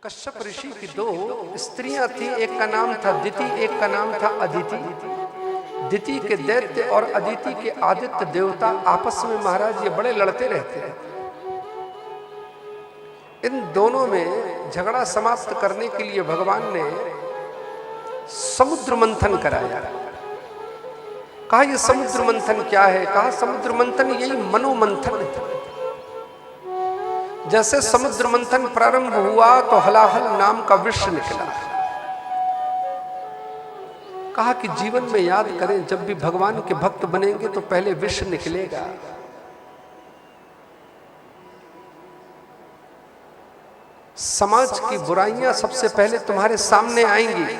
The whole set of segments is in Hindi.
कश्यप ऋषि की दो स्त्रियां थी, एक का नाम था दिति, एक का नाम था अदिति। दिति के दैत्य और अदिति के आदित्य देवता आपस में महाराज ये बड़े लड़ते रहते हैं। इन दोनों में झगड़ा समाप्त करने के लिए भगवान ने समुद्र मंथन कराया। कहा ये समुद्र मंथन क्या है? कहा समुद्र मंथन यही मनोमंथन है। जैसे समुद्र मंथन प्रारंभ हुआ तो हलाहल नाम का वृक्ष निकला। कहा कि जीवन में याद करें, जब भी भगवान के भक्त बनेंगे तो पहले वृक्ष निकलेगा। समाज की बुराइयां सबसे पहले तुम्हारे सामने आएंगी।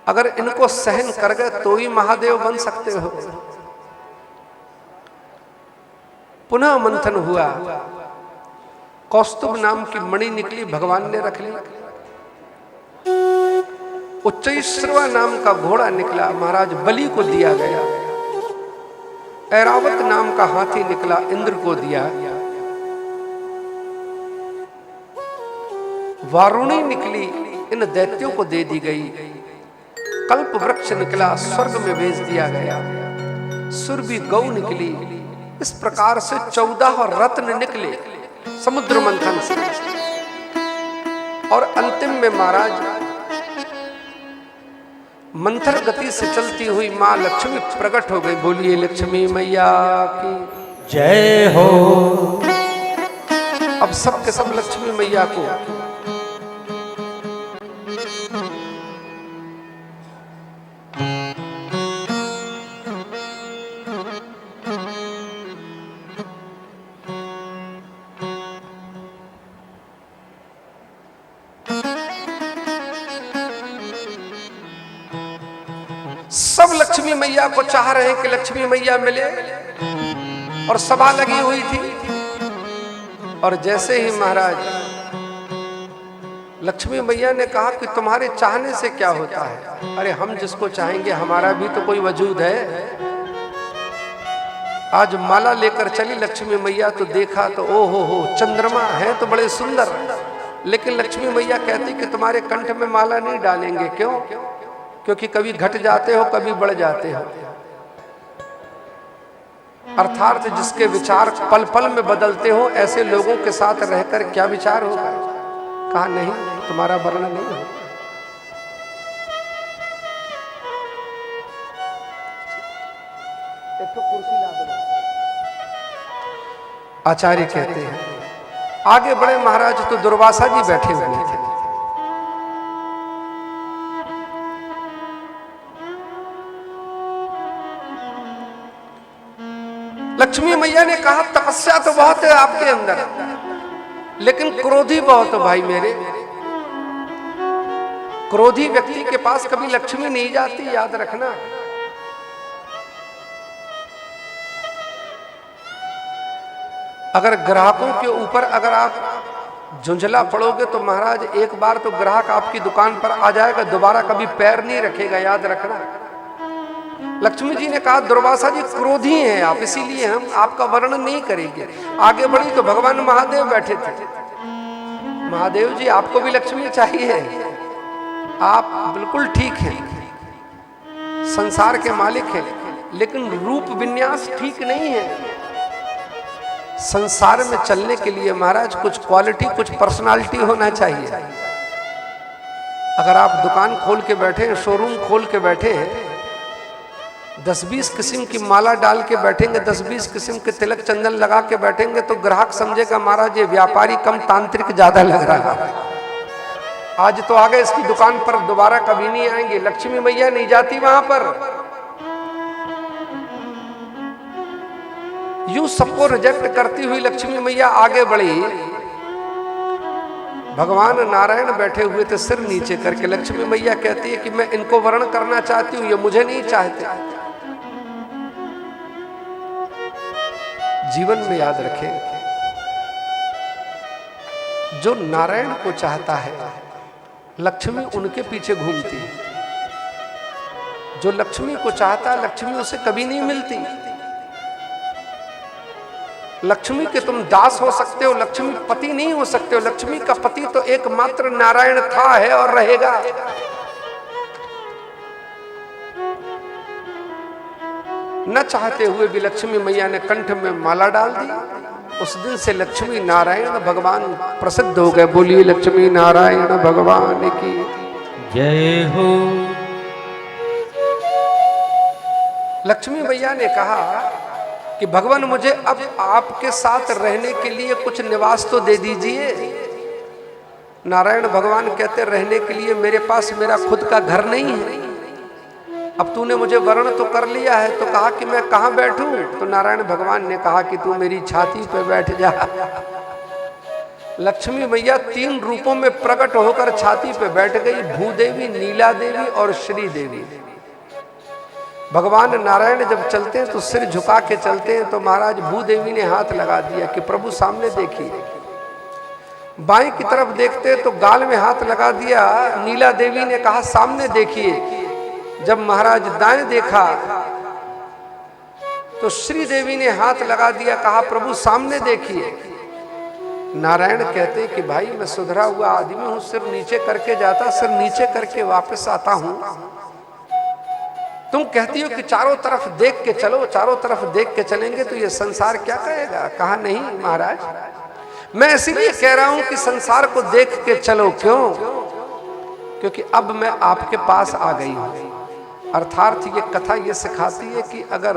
अगर इनको सहन कर गए तो ही महादेव बन सकते हो। पुनः मंथन हुआ, कौस्तुभ नाम की मणि निकली, भगवान ने रख ली। उच्चैश्रवा नाम का घोड़ा निकला, महाराज बलि को दिया गया। ऐरावत नाम का हाथी निकला, इंद्र को दिया। वारुणी निकली, इन दैत्यों को दे दी गई। कल्प वृक्ष निकला, स्वर्ग में भेज दिया गया। सुरभि गौ निकली। इस प्रकार से 14 रत्न निकले समुद्र मंथन से। और अंतिम में महाराज मंथर गति से चलती हुई मां लक्ष्मी प्रकट हो गई। बोलिए लक्ष्मी मैया की जय हो। अब सब के सब लक्ष्मी मैया को सब लक्ष्मी मैया को चाह रहे हैं कि लक्ष्मी मैया मिले, और सभा लगी हुई थी। और जैसे ही महाराज लक्ष्मी मैया ने कहा कि तुम्हारे चाहने से क्या होता है? अरे हम जिसको चाहेंगे, हमारा भी तो कोई वजूद है। आज माला लेकर चली लक्ष्मी मैया तो देखा तो ओ हो चंद्रमा है तो बड़े सुंदर। लेकिन लक्ष्मी मैया कहती कि तुम्हारे कंठ में माला नहीं डालेंगे। क्यों? क्योंकि कभी घट जाते हो, कभी बढ़ जाते हो। अर्थात जिसके विचार पल पल में बदलते हो, ऐसे लोगों के साथ रहकर क्या विचार होगा? कहा नहीं, तुम्हारा वर्णन नहीं हो। एक तो कुर्सी ला दो। आचार्य कहते हैं आगे बड़े महाराज तो दुर्वासा जी बैठे हुए थे। लक्ष्मी मैया ने कहा तपस्या तो बहुत है आपके अंदर, लेकिन क्रोधी बहुत हो भाई मेरे। क्रोधी व्यक्ति के पास कभी लक्ष्मी नहीं जाती, याद रखना। अगर ग्राहकों के ऊपर अगर आप झुंझला पड़ोगे तो महाराज एक बार तो ग्राहक आपकी दुकान पर आ जाएगा, दोबारा कभी पैर नहीं रखेगा, याद रखना। लक्ष्मी जी ने कहा दुर्वासा जी क्रोधी हैं आप, इसीलिए हम आपका वर्णन नहीं करेंगे। आगे बढ़ी तो भगवान महादेव बैठे थे। महादेव जी आपको भी लक्ष्मी चाहिए, आप बिल्कुल ठीक हैं, संसार के मालिक हैं, लेकिन रूप विन्यास ठीक नहीं है। संसार में चलने के लिए महाराज कुछ क्वालिटी, कुछ पर्सनालिटी होना चाहिए। अगर आप दुकान खोल के बैठे हैं, शोरूम खोल के बैठे हैं, 10-20 किस्म की माला डाल के बैठेंगे, 10-20 किस्म के तिलक चंदन लगा के बैठेंगे तो ग्राहक समझेगा महाराज ये व्यापारी कम तांत्रिक ज्यादा लग रहा है। आज तो आ गए इसकी दुकान पर, दोबारा कभी नहीं आएंगे। लक्ष्मी मैया नहीं जाती वहां पर। यूं सबको रिजेक्ट करती हुई लक्ष्मी मैया आगे बढ़ी। भगवान नारायण बैठे हुए थे सिर नीचे करके। लक्ष्मी मैया कहती है कि मैं इनको वर्ण करना चाहती हूं, ये मुझे नहीं चाहते। जीवन में याद रखें, जो नारायण को चाहता है लक्ष्मी उनके पीछे घूमती है। जो लक्ष्मी को चाहता है लक्ष्मी उसे कभी नहीं मिलती। लक्ष्मी के तुम दास हो सकते हो, लक्ष्मी पति नहीं हो सकते हो। लक्ष्मी का पति तो एकमात्र नारायण था, है और रहेगा। न चाहते हुए भी लक्ष्मी मैया ने कंठ में माला डाल दी। उस दिन से लक्ष्मी नारायण भगवान प्रसिद्ध हो गए। बोलिए लक्ष्मी नारायण भगवान की जय हो। लक्ष्मी मैया ने कहा कि भगवान मुझे अब आपके साथ रहने के लिए कुछ निवास तो दे दीजिए। नारायण भगवान कहते रहने के लिए मेरे पास मेरा खुद का घर नहीं है। अब तूने मुझे वर्ण तो कर लिया है, तो कहा कि मैं कहाँ बैठूं? तो नारायण भगवान ने कहा कि तू मेरी छाती पे बैठ जा। लक्ष्मी मैया 3 रूपों में प्रकट होकर छाती पे बैठ गई, भूदेवी, नीला देवी और श्री देवी। भगवान नारायण जब चलते हैं तो सिर झुका के चलते हैं, तो महाराज भूदेवी ने हाथ लगा दिया कि प्रभु सामने देखिए। बाएं की तरफ देखते हैं तो गाल में हाथ लगा दिया। नीला देवी ने कहा सामने देखिए। जब महाराज दाएं देखा तो श्री देवी ने हाथ लगा दिया, कहा प्रभु सामने देखिए। नारायण कहते कि भाई मैं सुधरा हुआ आदमी हूं, सिर नीचे करके जाता, सिर नीचे करके वापस आता हूं। तुम कहती हो कि चारों तरफ देख के चलो, चारों तरफ देख के चलेंगे तो ये संसार क्या कहेगा? कहा नहीं महाराज, मैं इसीलिए कह रहा हूं कि संसार को देख के चलो। क्यों? क्योंकि अब मैं आपके पास आ गई हूं। अर्थात ये कथा ये सिखाती है कि अगर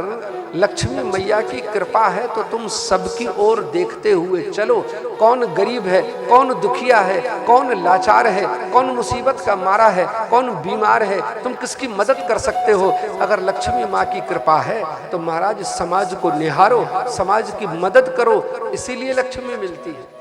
लक्ष्मी मैया की कृपा है तो तुम सबकी ओर देखते हुए चलो। कौन गरीब है, कौन दुखिया है, कौन लाचार है, कौन मुसीबत का मारा है, कौन बीमार है, तुम किसकी मदद कर सकते हो। अगर लक्ष्मी माँ की कृपा है तो महाराज समाज को निहारो, समाज की मदद करो। इसीलिए लक्ष्मी मिलती है।